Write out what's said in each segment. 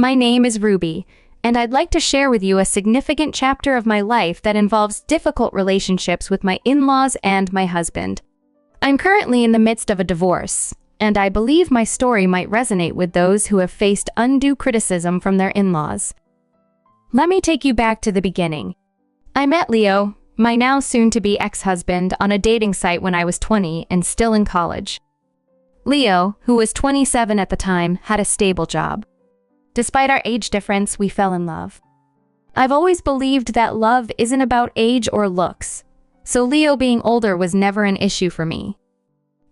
My name is Ruby, and I'd like to share with you a significant chapter of my life that involves difficult relationships with my in-laws and my husband. I'm currently in the midst of a divorce, and I believe my story might resonate with those who have faced undue criticism from their in-laws. Let me take you back to the beginning. I met Leo, my now soon-to-be ex-husband, on a dating site when I was 20 and still in college. Leo, who was 27 at the time, had a stable job. Despite our age difference, we fell in love. I've always believed that love isn't about age or looks, so Leo being older was never an issue for me.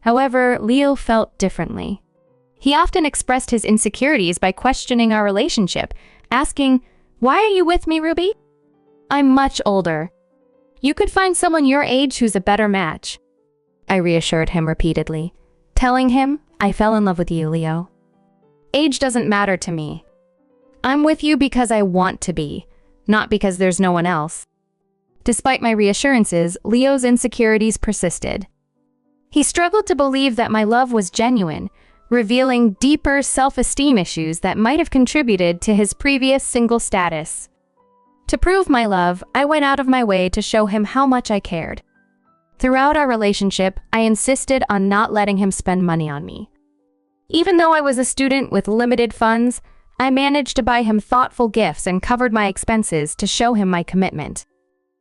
However, Leo felt differently. He often expressed his insecurities by questioning our relationship, asking, "Why are you with me, Ruby? I'm much older. You could find someone your age who's a better match." I reassured him repeatedly, telling him, "I fell in love with you, Leo. Age doesn't matter to me. I'm with you because I want to be, not because there's no one else." Despite my reassurances, Leo's insecurities persisted. He struggled to believe that my love was genuine, revealing deeper self-esteem issues that might have contributed to his previous single status. To prove my love, I went out of my way to show him how much I cared. Throughout our relationship, I insisted on not letting him spend money on me. Even though I was a student with limited funds, I managed to buy him thoughtful gifts and covered my expenses to show him my commitment.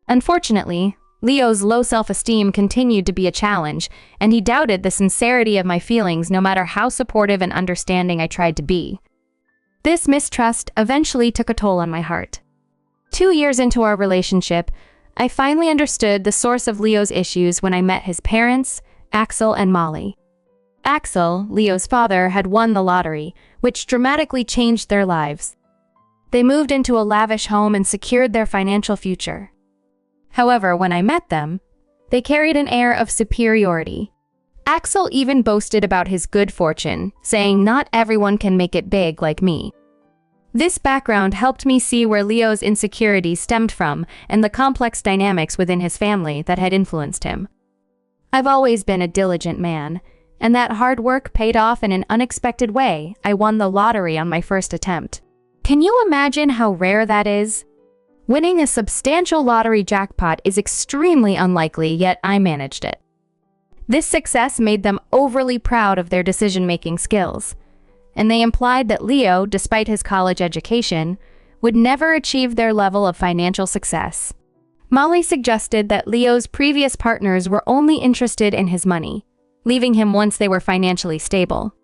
Unfortunately, Leo's low self-esteem continued to be a challenge, and he doubted the sincerity of my feelings no matter how supportive and understanding I tried to be. This mistrust eventually took a toll on my heart. 2 years into our relationship, I finally understood the source of Leo's issues when I met his parents, Axel and Molly. Axel, Leo's father, had won the lottery, which dramatically changed their lives. They moved into a lavish home and secured their financial future. However, when I met them, they carried an air of superiority. Axel even boasted about his good fortune, saying not everyone can make it big like me. This background helped me see where Leo's insecurities stemmed from and the complex dynamics within his family that had influenced him. I've always been a diligent man, and that hard work paid off in an unexpected way. I won the lottery on my first attempt. Can you imagine how rare that is? Winning a substantial lottery jackpot is extremely unlikely, yet I managed it. This success made them overly proud of their decision-making skills, and they implied that Leo, despite his college education, would never achieve their level of financial success. Molly suggested that Leo's previous partners were only interested in his money, leaving him once they were financially stable.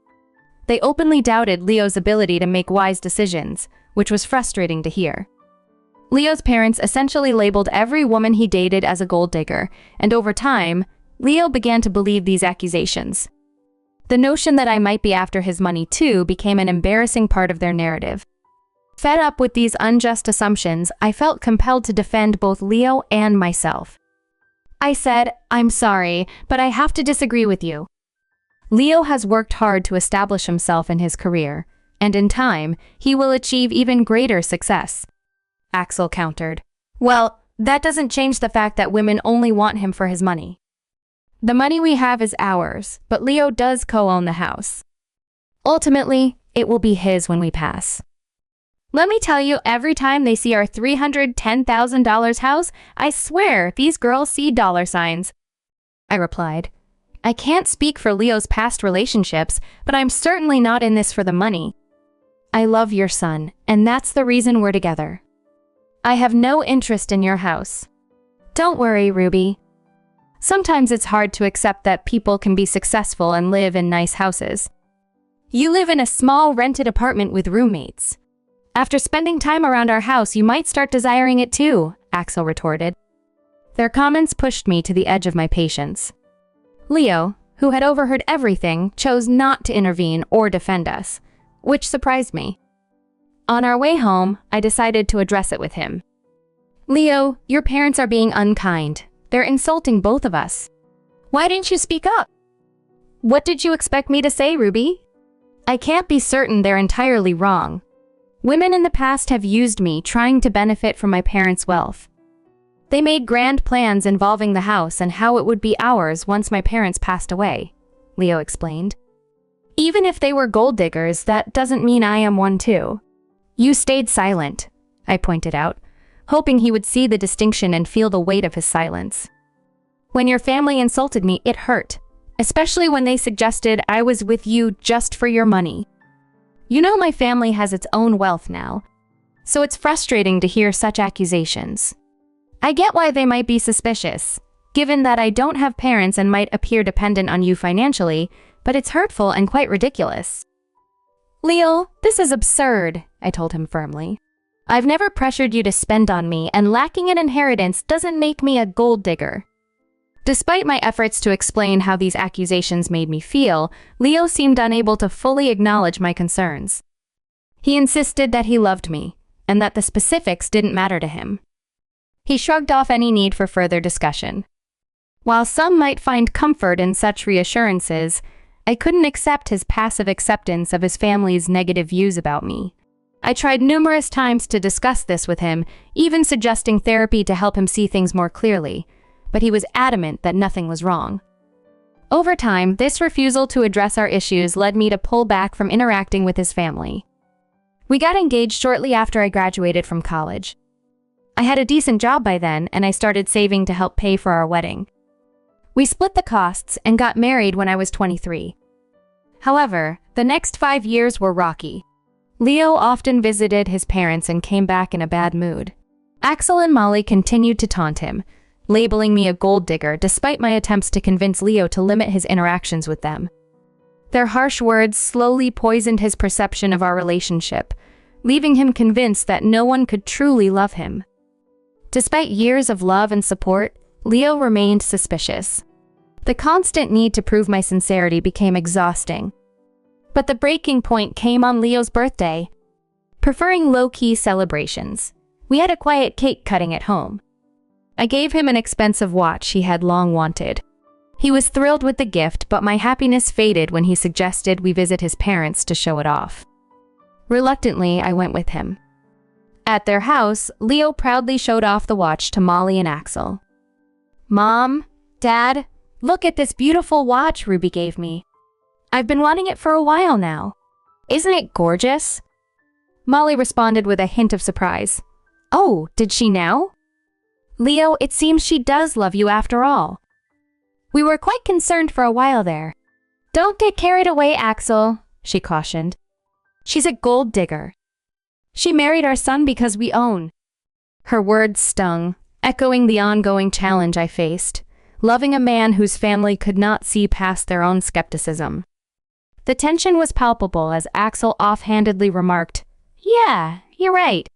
They openly doubted Leo's ability to make wise decisions, which was frustrating to hear. Leo's parents essentially labeled every woman he dated as a gold digger, and over time, Leo began to believe these accusations. The notion that I might be after his money too became an embarrassing part of their narrative. Fed up with these unjust assumptions, I felt compelled to defend both Leo and myself. I said, "I'm sorry, but I have to disagree with you. Leo has worked hard to establish himself in his career, and in time, he will achieve even greater success." Axel countered, "Well, that doesn't change the fact that women only want him for his money. The money we have is ours, but Leo does co-own the house. Ultimately, it will be his when we pass. Let me tell you, every time they see our $310,000 house, I swear these girls see dollar signs." I replied, "I can't speak for Leo's past relationships, but I'm certainly not in this for the money. I love your son, and that's the reason we're together. I have no interest in your house. Don't worry, Ruby. Sometimes it's hard to accept that people can be successful and live in nice houses. You live in a small rented apartment with roommates. After spending time around our house, you might start desiring it too," Axel retorted. Their comments pushed me to the edge of my patience. Leo, who had overheard everything, chose not to intervene or defend us, which surprised me. On our way home, I decided to address it with him. "Leo, your parents are being unkind. They're insulting both of us. Why didn't you speak up?" "What did you expect me to say, Ruby? I can't be certain they're entirely wrong. Women in the past have used me, trying to benefit from my parents' wealth. They made grand plans involving the house and how it would be ours once my parents passed away," Leo explained. "Even if they were gold diggers, that doesn't mean I am one too. You stayed silent, I pointed out, hoping he would see the distinction and feel the weight of his silence. When your family insulted me, it hurt, especially when they suggested I was with you just for your money. You know my family has its own wealth now, so it's frustrating to hear such accusations. I get why they might be suspicious, given that I don't have parents and might appear dependent on you financially, but it's hurtful and quite ridiculous. Leo, this is absurd, I told him firmly. I've never pressured you to spend on me, and lacking an inheritance doesn't make me a gold digger. Despite my efforts to explain how these accusations made me feel, Leo seemed unable to fully acknowledge my concerns. He insisted that he loved me, and that the specifics didn't matter to him. He shrugged off any need for further discussion. While some might find comfort in such reassurances, I couldn't accept his passive acceptance of his family's negative views about me. I tried numerous times to discuss this with him, even suggesting therapy to help him see things more clearly, but he was adamant that nothing was wrong. Over time, this refusal to address our issues led me to pull back from interacting with his family. We got engaged shortly after I graduated from college. I had a decent job by then, and I started saving to help pay for our wedding. We split the costs and got married when I was 23. However, the next 5 years were rocky. Leo often visited his parents and came back in a bad mood. Axel and Molly continued to taunt him, labeling me a gold digger despite my attempts to convince Leo to limit his interactions with them. Their harsh words slowly poisoned his perception of our relationship, leaving him convinced that no one could truly love him. Despite years of love and support, Leo remained suspicious. The constant need to prove my sincerity became exhausting. But the breaking point came on Leo's birthday. Preferring low-key celebrations, we had a quiet cake cutting at home. I gave him an expensive watch he had long wanted. He was thrilled with the gift, but my happiness faded when he suggested we visit his parents to show it off. Reluctantly, I went with him. At their house, Leo proudly showed off the watch to Molly and Axel. Mom, Dad, look at this beautiful watch Ruby gave me. I've been wanting it for a while now. Isn't it gorgeous? Molly responded with a hint of surprise. Oh, did she now? Leo, it seems she does love you after all. We were quite concerned for a while there. Don't get carried away, Axel, she cautioned. She's a gold digger. She married our son because we own. Her words stung, echoing the ongoing challenge I faced, loving a man whose family could not see past their own skepticism. The tension was palpable as Axel offhandedly remarked, Yeah, you're right.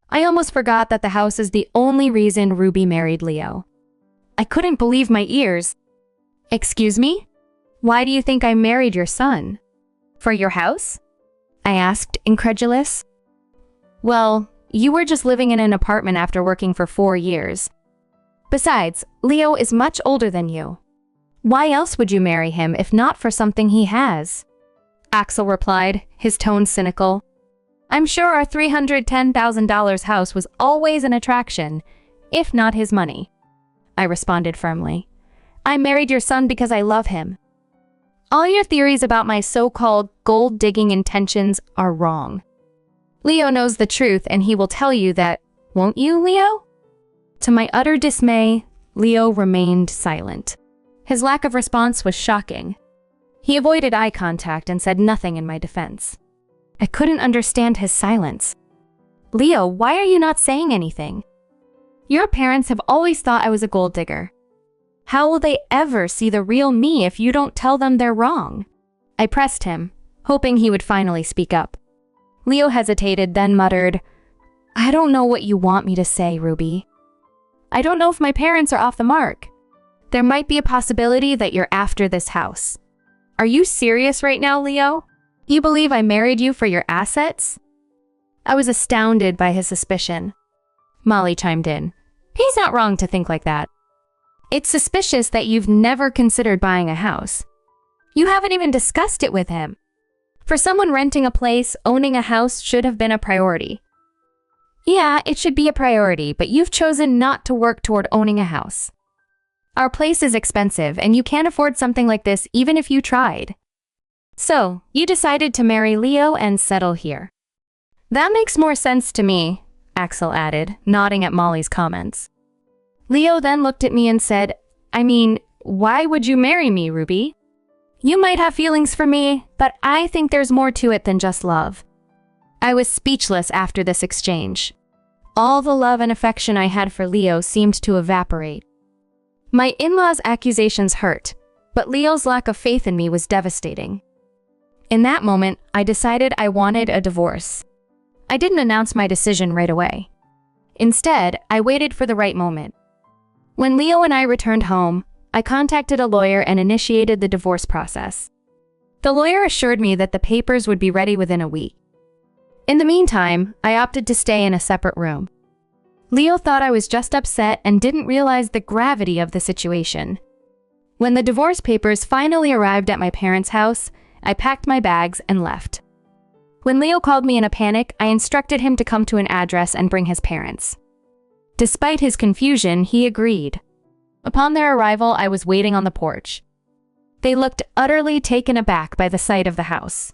I almost forgot that the house is the only reason Ruby married Leo. I couldn't believe my ears. Excuse me? Why do you think I married your son? For your house? I asked, incredulous. Well, you were just living in an apartment after working for 4 years. Besides, Leo is much older than you. Why else would you marry him if not for something he has? Axel replied, his tone cynical. I'm sure our $310,000 house was always an attraction, if not his money. I responded firmly. I married your son because I love him. All your theories about my so-called gold-digging intentions are wrong. Leo knows the truth and he will tell you that, won't you, Leo? To my utter dismay, Leo remained silent. His lack of response was shocking. He avoided eye contact and said nothing in my defense. I couldn't understand his silence. Leo, why are you not saying anything? Your parents have always thought I was a gold digger. How will they ever see the real me if you don't tell them they're wrong? I pressed him, hoping he would finally speak up. Leo hesitated, then muttered, I don't know what you want me to say, Ruby. I don't know if my parents are off the mark. There might be a possibility that you're after this house. Are you serious right now, Leo? You believe I married you for your assets? I was astounded by his suspicion. Molly chimed in. He's not wrong to think like that. It's suspicious that you've never considered buying a house. You haven't even discussed it with him. For someone renting a place, owning a house should have been a priority. Yeah, it should be a priority, but you've chosen not to work toward owning a house. Our place is expensive, and you can't afford something like this even if you tried. So, you decided to marry Leo and settle here. That makes more sense to me, Axel added, nodding at Molly's comments. Leo then looked at me and said, I mean, why would you marry me, Ruby? You might have feelings for me, but I think there's more to it than just love. I was speechless after this exchange. All the love and affection I had for Leo seemed to evaporate. My in-laws' accusations hurt, but Leo's lack of faith in me was devastating. In that moment, I decided I wanted a divorce. I didn't announce my decision right away. Instead, I waited for the right moment. When Leo and I returned home, I contacted a lawyer and initiated the divorce process. The lawyer assured me that the papers would be ready within a week. In the meantime, I opted to stay in a separate room. Leo thought I was just upset and didn't realize the gravity of the situation. When the divorce papers finally arrived at my parents' house, I packed my bags and left. When Leo called me in a panic, I instructed him to come to an address and bring his parents. Despite his confusion, he agreed. Upon their arrival, I was waiting on the porch. They looked utterly taken aback by the sight of the house.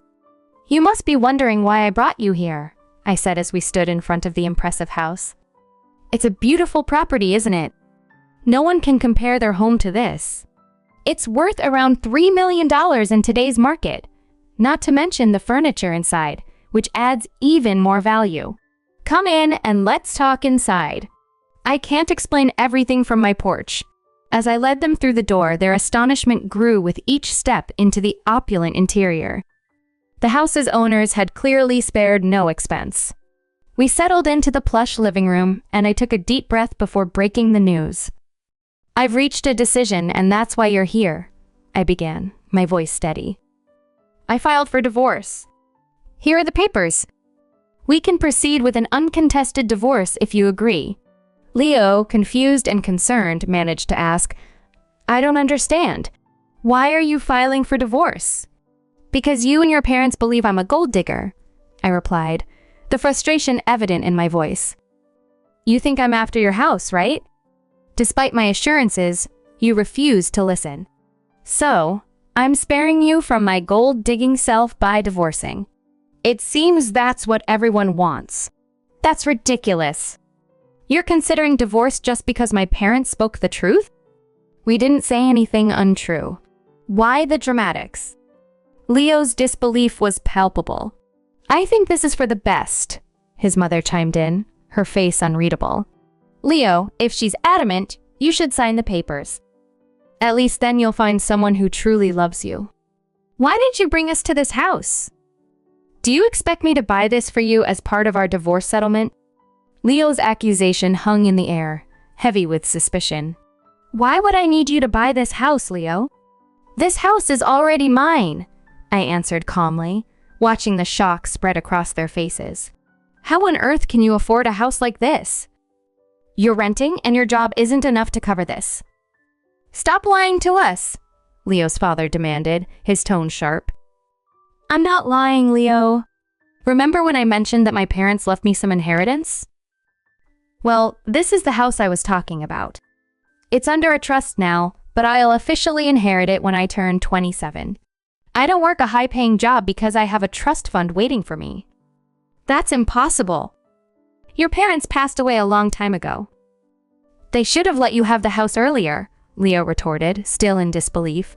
You must be wondering why I brought you here, I said as we stood in front of the impressive house. It's a beautiful property, isn't it? No one can compare their home to this. It's worth around $3 million in today's market, not to mention the furniture inside, which adds even more value. Come in and let's talk inside. I can't explain everything from my porch. As I led them through the door, their astonishment grew with each step into the opulent interior. The house's owners had clearly spared no expense. We settled into the plush living room, and I took a deep breath before breaking the news. I've reached a decision, and that's why you're here, I began, my voice steady. I filed for divorce. Here are the papers. We can proceed with an uncontested divorce if you agree. Leo, confused and concerned, managed to ask, I don't understand. Why are you filing for divorce? Because you and your parents believe I'm a gold digger, I replied, the frustration evident in my voice. You think I'm after your house, right? Despite my assurances, you refuse to listen. So, I'm sparing you from my gold-digging self by divorcing. It seems that's what everyone wants. That's ridiculous. You're considering divorce just because my parents spoke the truth? We didn't say anything untrue. Why the dramatics? Leo's disbelief was palpable. I think this is for the best, his mother chimed in, her face unreadable. Leo, if she's adamant, you should sign the papers. At least then you'll find someone who truly loves you. Why did you bring us to this house? Do you expect me to buy this for you as part of our divorce settlement? Leo's accusation hung in the air, heavy with suspicion. Why would I need you to buy this house, Leo? This house is already mine, I answered calmly, watching the shock spread across their faces. How on earth can you afford a house like this? You're renting and your job isn't enough to cover this. Stop lying to us, Leo's father demanded, his tone sharp. I'm not lying, Leo. Remember when I mentioned that my parents left me some inheritance? Well, this is the house I was talking about. It's under a trust now, but I'll officially inherit it when I turn 27. I don't work a high-paying job because I have a trust fund waiting for me. That's impossible. Your parents passed away a long time ago. They should have let you have the house earlier, Leo retorted, still in disbelief.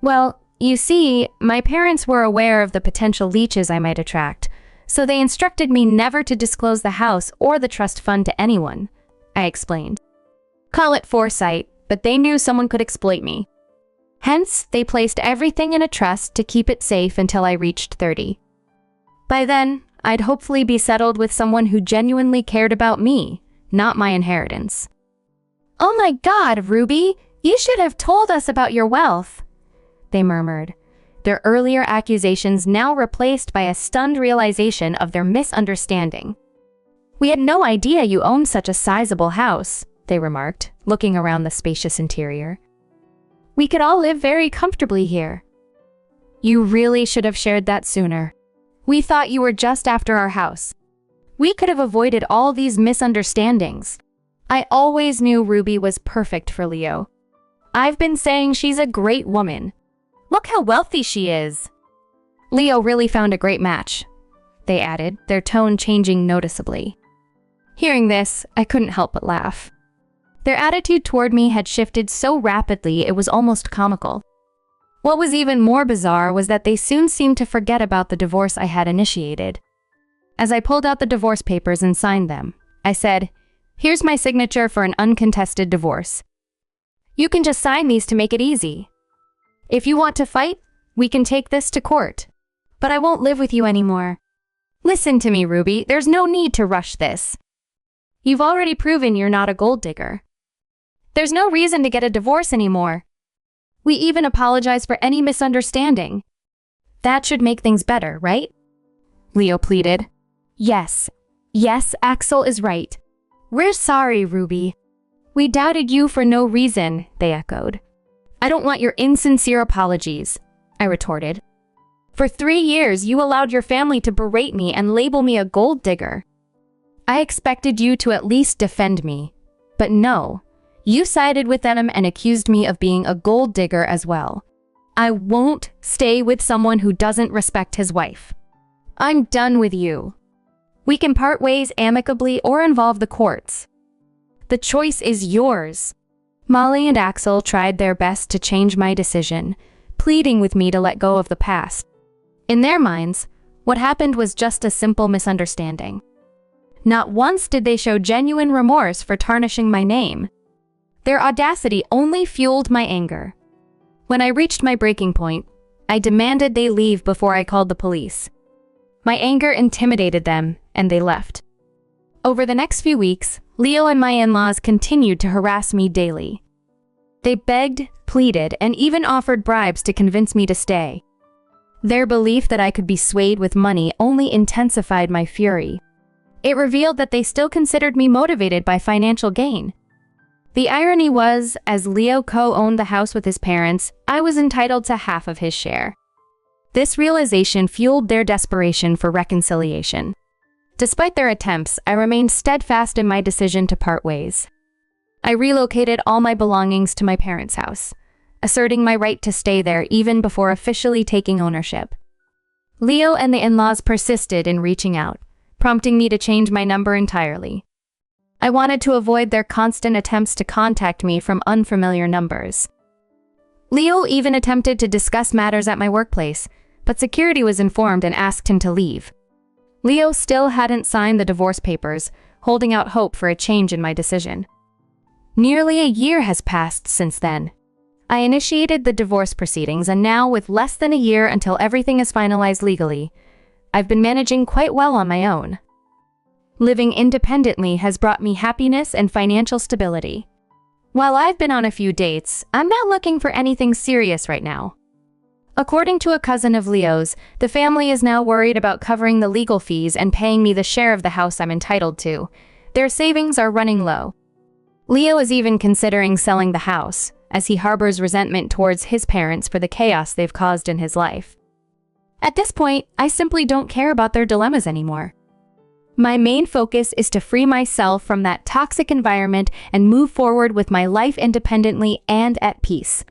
Well, you see, my parents were aware of the potential leeches I might attract, so they instructed me never to disclose the house or the trust fund to anyone, I explained. Call it foresight, but they knew someone could exploit me. Hence, they placed everything in a trust to keep it safe until I reached 30. By then, I'd hopefully be settled with someone who genuinely cared about me, not my inheritance. Oh my God, Ruby, you should have told us about your wealth, they murmured, their earlier accusations now replaced by a stunned realization of their misunderstanding. We had no idea you owned such a sizable house, they remarked, looking around the spacious interior. We could all live very comfortably here. You really should have shared that sooner. We thought you were just after our house. We could have avoided all these misunderstandings. I always knew Ruby was perfect for Leo. I've been saying she's a great woman. Look how wealthy she is. Leo really found a great match, they added, their tone changing noticeably. Hearing this, I couldn't help but laugh. Their attitude toward me had shifted so rapidly it was almost comical. What was even more bizarre was that they soon seemed to forget about the divorce I had initiated. As I pulled out the divorce papers and signed them, I said, "Here's my signature for an uncontested divorce. You can just sign these to make it easy. If you want to fight, we can take this to court. But I won't live with you anymore. Listen to me, Ruby, there's no need to rush this. You've already proven you're not a gold digger. There's no reason to get a divorce anymore. We even apologize for any misunderstanding. That should make things better, right?" Leo pleaded. Yes, Axel is right. We're sorry, Ruby. We doubted you for no reason, they echoed. I don't want your insincere apologies, I retorted. For 3 years, you allowed your family to berate me and label me a gold digger. I expected you to at least defend me. But no, you sided with them and accused me of being a gold digger as well. I won't stay with someone who doesn't respect his wife. I'm done with you. We can part ways amicably or involve the courts. The choice is yours. Molly and Axel tried their best to change my decision, pleading with me to let go of the past. In their minds, what happened was just a simple misunderstanding. Not once did they show genuine remorse for tarnishing my name. Their audacity only fueled my anger. When I reached my breaking point, I demanded they leave before I called the police. My anger intimidated them, and they left. Over the next few weeks, Leo and my in-laws continued to harass me daily. They begged, pleaded, and even offered bribes to convince me to stay. Their belief that I could be swayed with money only intensified my fury. It revealed that they still considered me motivated by financial gain. The irony was, as Leo co-owned the house with his parents, I was entitled to half of his share. This realization fueled their desperation for reconciliation. Despite their attempts, I remained steadfast in my decision to part ways. I relocated all my belongings to my parents' house, asserting my right to stay there even before officially taking ownership. Leo and the in-laws persisted in reaching out, prompting me to change my number entirely. I wanted to avoid their constant attempts to contact me from unfamiliar numbers. Leo even attempted to discuss matters at my workplace, but security was informed and asked him to leave. Leo still hadn't signed the divorce papers, holding out hope for a change in my decision. Nearly a year has passed since then. I initiated the divorce proceedings, and now, with less than a year until everything is finalized legally, I've been managing quite well on my own. Living independently has brought me happiness and financial stability. While I've been on a few dates, I'm not looking for anything serious right now. According to a cousin of Leo's, the family is now worried about covering the legal fees and paying me the share of the house I'm entitled to. Their savings are running low. Leo is even considering selling the house, as he harbors resentment towards his parents for the chaos they've caused in his life. At this point, I simply don't care about their dilemmas anymore. My main focus is to free myself from that toxic environment and move forward with my life independently and at peace.